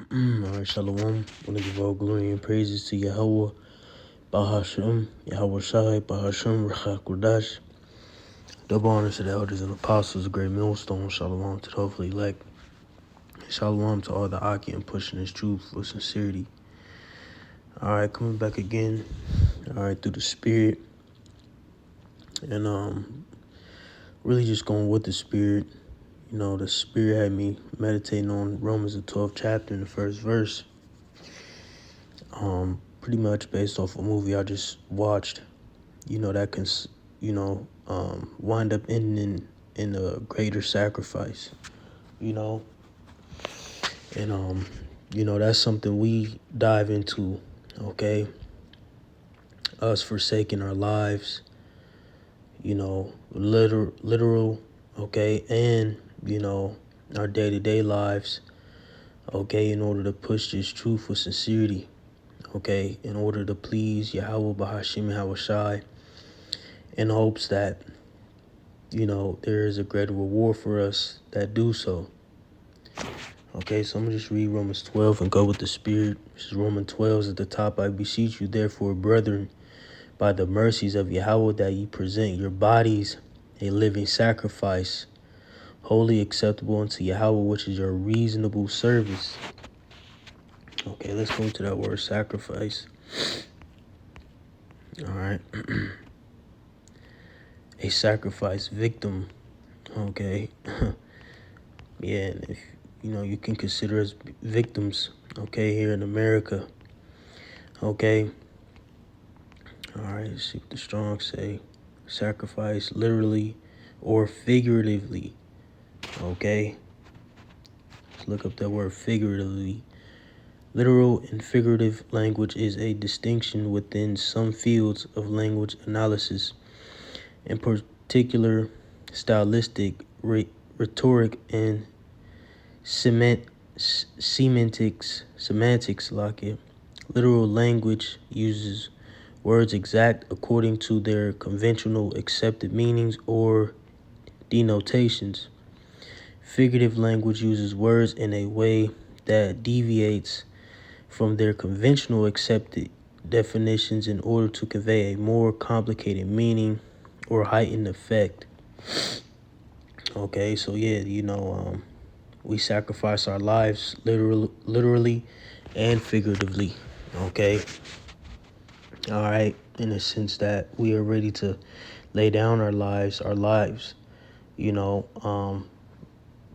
Alright, Shalom. I want to give all glory and praises to Yahweh, Bahashem, Yahweh Shai, Bahashem, Rachak Kodash. Double honors to the elders and apostles, great millstone. Shalom to the hopefully elect. Shalom to all the Aki and pushing his truth with sincerity. Alright, coming back again. Alright, through the spirit. And really just going with the spirit. You know, the spirit had me meditating on Romans the 12th chapter in the first verse. Pretty much based off a movie I just watched. You know, that can, wind up ending in a greater sacrifice, you know. And, that's something we dive into, okay? Us forsaking our lives, literal, okay? And, our day-to-day lives, okay, in order to push this truth with sincerity, okay? In order to please Yahweh, Bahashim, Yahweh Shai, in hopes that, there is a greater reward for us that do so. Okay, so I'm going to just read Romans 12 and go with the spirit. This is Romans 12 at the top. I beseech you, therefore, brethren, by the mercies of Yahweh, that ye present your bodies a living sacrifice, wholly acceptable unto Yahweh, which is your reasonable service. Okay, let's go to that word sacrifice. All right. A sacrifice victim. Okay. Yeah, and if you can consider us victims, okay, here in America. Okay. All right, let's see what the strong say. Sacrifice literally or figuratively. Okay. Let's look up that word figuratively. Literal and figurative language is a distinction within some fields of language analysis, in particular stylistic, rhetoric, and semantics. Like it. Literal language uses words exact according to their conventional accepted meanings or denotations. Figurative language uses words in a way that deviates from their conventional accepted definitions in order to convey a more complicated meaning or heightened effect. Okay, so yeah, we sacrifice our lives literally and figuratively. Okay. All right, in the sense that we are ready to lay down our lives,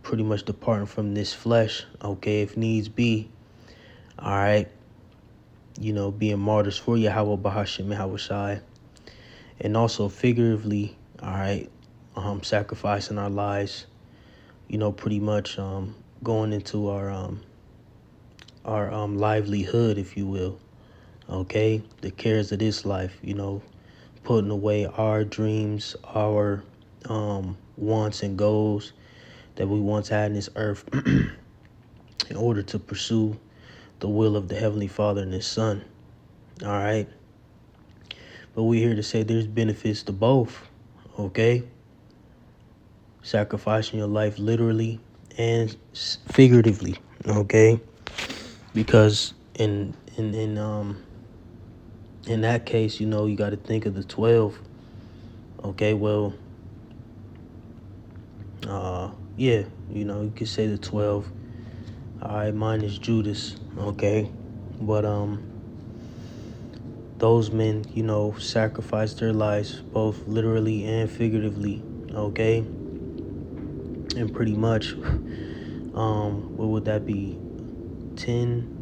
pretty much departing from this flesh, okay, if needs be. All right, being martyrs for Yahweh, Bahashim, Yahweh Shai, and also figuratively, all right, sacrificing our lives, pretty much going into our livelihood, if you will. Okay, the cares of this life, putting away our dreams, our wants and goals that we once had in this earth in order to pursue the will of the Heavenly Father and His Son. All right. But we're here to say there's benefits to both. Okay. Sacrificing your life literally and figuratively. Okay. Because in that case, you got to think of the 12. Okay, well, yeah, you could say the 12. All right, mine is Judas. Okay, but those men, sacrificed their lives both literally and figuratively. Okay, and pretty much, what would that be? 10.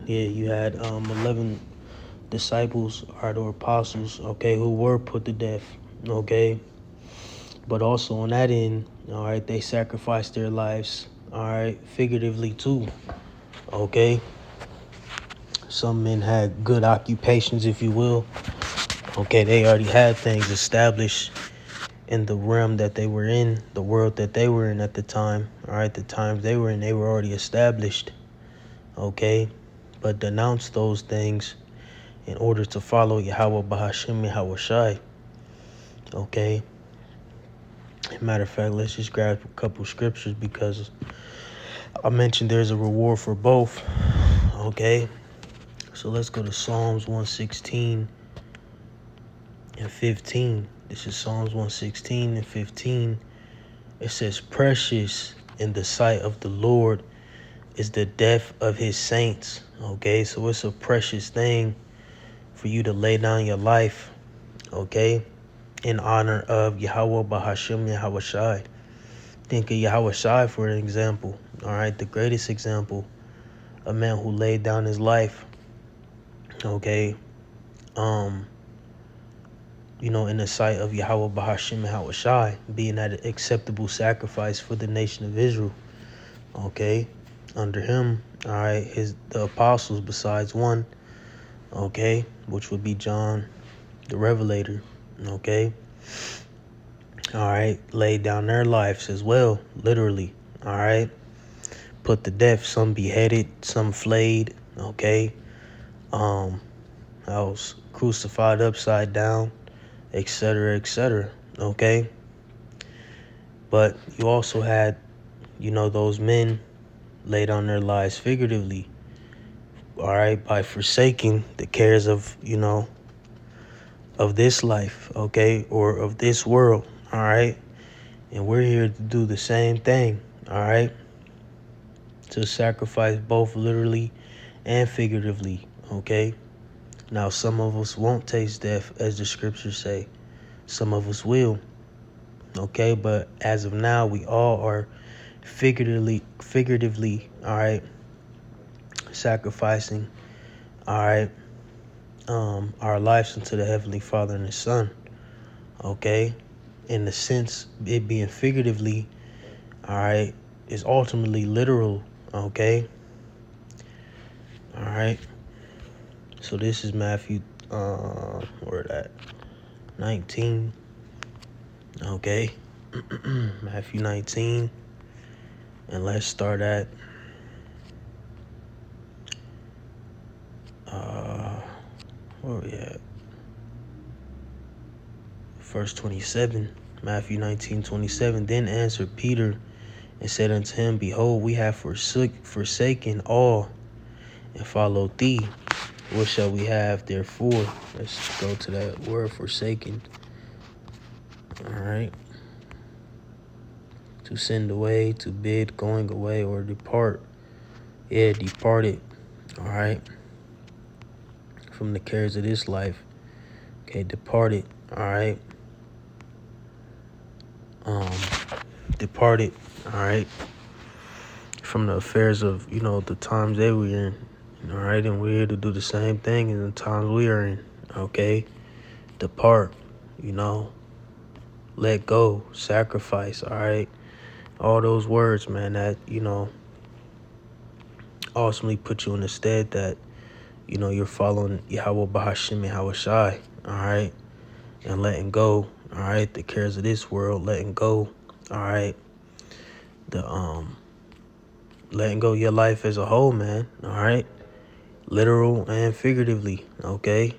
Yeah, you had 11 disciples or apostles, okay, who were put to death, okay? But also on that end, all right, they sacrificed their lives, all right, figuratively too, okay? Some men had good occupations, if you will. Okay, they already had things established in the realm that they were in, the world that they were in at the time, all right? The times they were in, they were already established, okay? But denounce those things in order to follow Yahweh Bahashim Yahweh Shai. Okay. Matter of fact, let's just grab a couple scriptures because I mentioned there's a reward for both. Okay, so let's go to Psalms 116 and 15. This is Psalms 116 and 15. It says, precious in the sight of the Lord is the death of his saints. Okay, so it's a precious thing for you to lay down your life, okay, in honor of Yahweh Bahashim Yahweh Shai. Think of Yahweh Shai for an example. All right, the greatest example, a man who laid down his life, okay, in the sight of Yahweh Bahashim Yahweh Shai, being that acceptable sacrifice for the nation of Israel. Okay, under him, all right, the apostles besides one, okay, which would be John the Revelator, okay, all right, laid down their lives as well, literally, all right, put to death, some beheaded, some flayed, okay, I was crucified upside down, etc., okay, but you also had, those men laid down their lives figuratively, all right, by forsaking the cares of, of this life, okay, or of this world, all right, and we're here to do the same thing, all right, to sacrifice both literally and figuratively, okay. Now, some of us won't taste death, as the scriptures say. Some of us will, okay, but as of now, we all are figuratively, all right, sacrificing, all right, our lives unto the Heavenly Father and His Son, okay? In the sense, it being figuratively, all right, is ultimately literal, okay? All right. So this is Matthew, where that? 19, okay? Matthew 19, and let's start at, where we at? Verse 27, Matthew 19:27. Then answered Peter and said unto him, behold, we have forsaken all and followed thee. What shall we have therefore? Let's go to that word forsaken. All right. To send away, to bid, going away, or depart. Yeah, departed. All right. From the cares of this life. Okay, departed. All right. Departed. All right. From the affairs of, the times they were in. All right. And we're here to do the same thing in the times we are in. Okay. Depart. Let go. Sacrifice. All right. All those words, man, that, ultimately put you in the stead that, you're following Yahweh Bahashim Yahweh Shai, all right, and letting go, all right, the cares of this world, letting go, all right, letting go your life as a whole, man, all right, literal and figuratively, okay,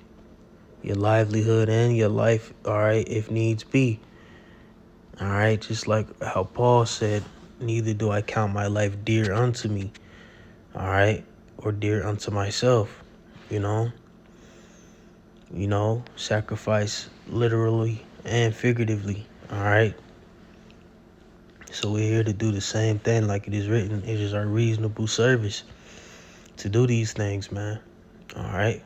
your livelihood and your life, all right, if needs be, all right, just like how Paul said, neither do I count my life dear unto me, all right, or dear unto myself, sacrifice literally and figuratively, all right? So we're here to do the same thing like it is written. It is our reasonable service to do these things, man, all right?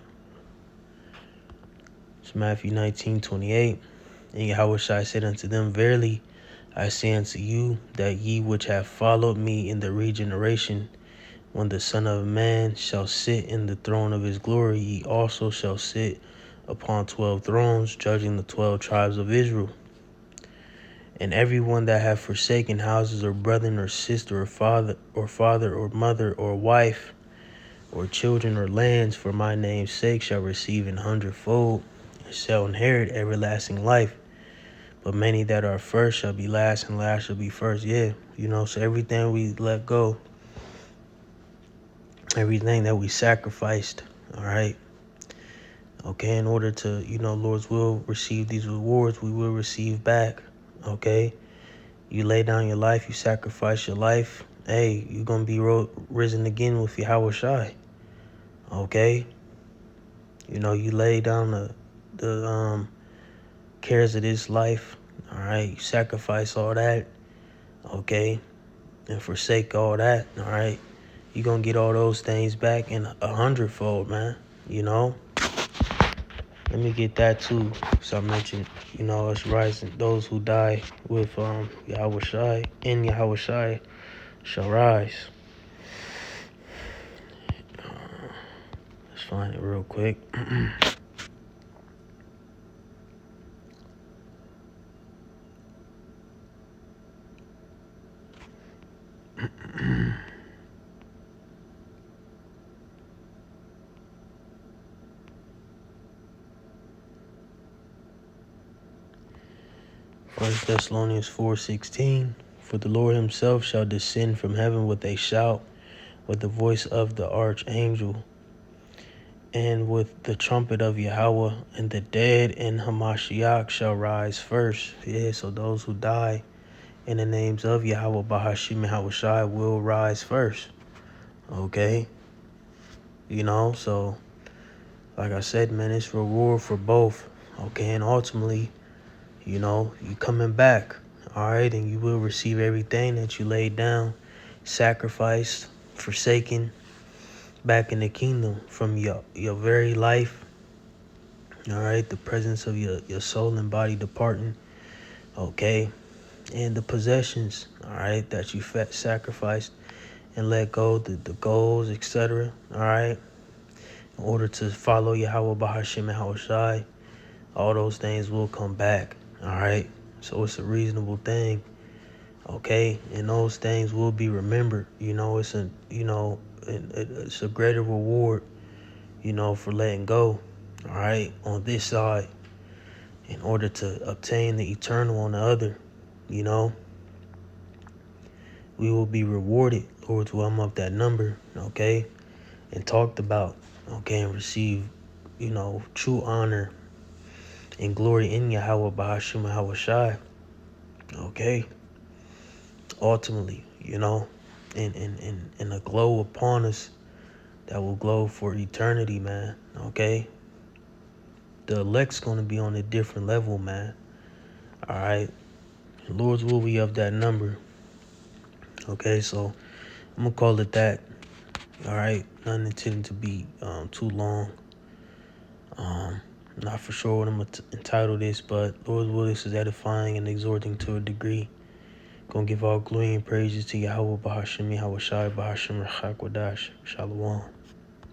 It's Matthew 19:28. And Yahweh Shai said unto them, verily, I say unto you, that ye which have followed me in the regeneration, when the Son of Man shall sit in the throne of his glory, ye also shall sit upon 12 thrones, judging the 12 tribes of Israel. And everyone that hath forsaken houses, or brethren, or sister, or father, or mother, or wife, or children, or lands, for my name's sake, shall receive 100-fold, and shall inherit everlasting life. But many that are first shall be last, and last shall be first. Yeah, so everything we let go, everything that we sacrificed, all right, okay, in order to, Lord's will, receive these rewards, we will receive back, okay, You lay down your life, you sacrifice your life. Hey, you're going to be risen again with Yahweh Shai. Okay? You know, you lay down the cares of this life. All right? You sacrifice all that. Okay? And forsake all that. All right? You're going to get all those things back in 100-fold, man. You know? Let me get that too. So I mentioned, you know, us rising, those who die with Yahweh Shai, in Yahweh Shai, shall rise. Let's find it real quick. First Thessalonians 4:16. For the Lord himself shall descend from heaven with a shout, with the voice of the archangel, and with the trumpet of Yahweh, and the dead in Hamashiach shall rise first. Yeah, so those who die in the names of Yahweh Bahashim and Yahweh Shai will rise first. Okay? You know, so like I said, man, it's reward for both. Okay, and ultimately, you know, you coming back. All right, and you will receive everything that you laid down, sacrificed, forsaken, back in the kingdom from your very life. All right, the presence of your soul and body departing. Okay, and the possessions. All right, that you sacrificed and let go, the goals, etc. All right, in order to follow Yahweh Bahashim and Yahweh Shai, all those things will come back. All right, so it's a reasonable thing. Okay, and those things will be remembered. You know, it's a greater reward, you know, for letting go. All right, on this side, in order to obtain the eternal on the other. You know, we will be rewarded, Lord's will. I'm of that number. Okay, and talked about. Okay, and receive, you know, true honor and glory in Yahweh Bahashim Yahweh Shai. Okay, ultimately, you know, and a glow upon us that will glow for eternity, man. Okay, the elect's gonna be on a different level, man. All right, Lord's will be of that number. Okay, so I'm gonna call it that. All right, not intending to be too long. Not for sure what I'm gonna entitle this, but Lord's will, this is edifying and exhorting to a degree. Gonna give all glory and praises to Yahweh Bahashim Yahweh Shai Bahashim Rachak Wadash. Shalom.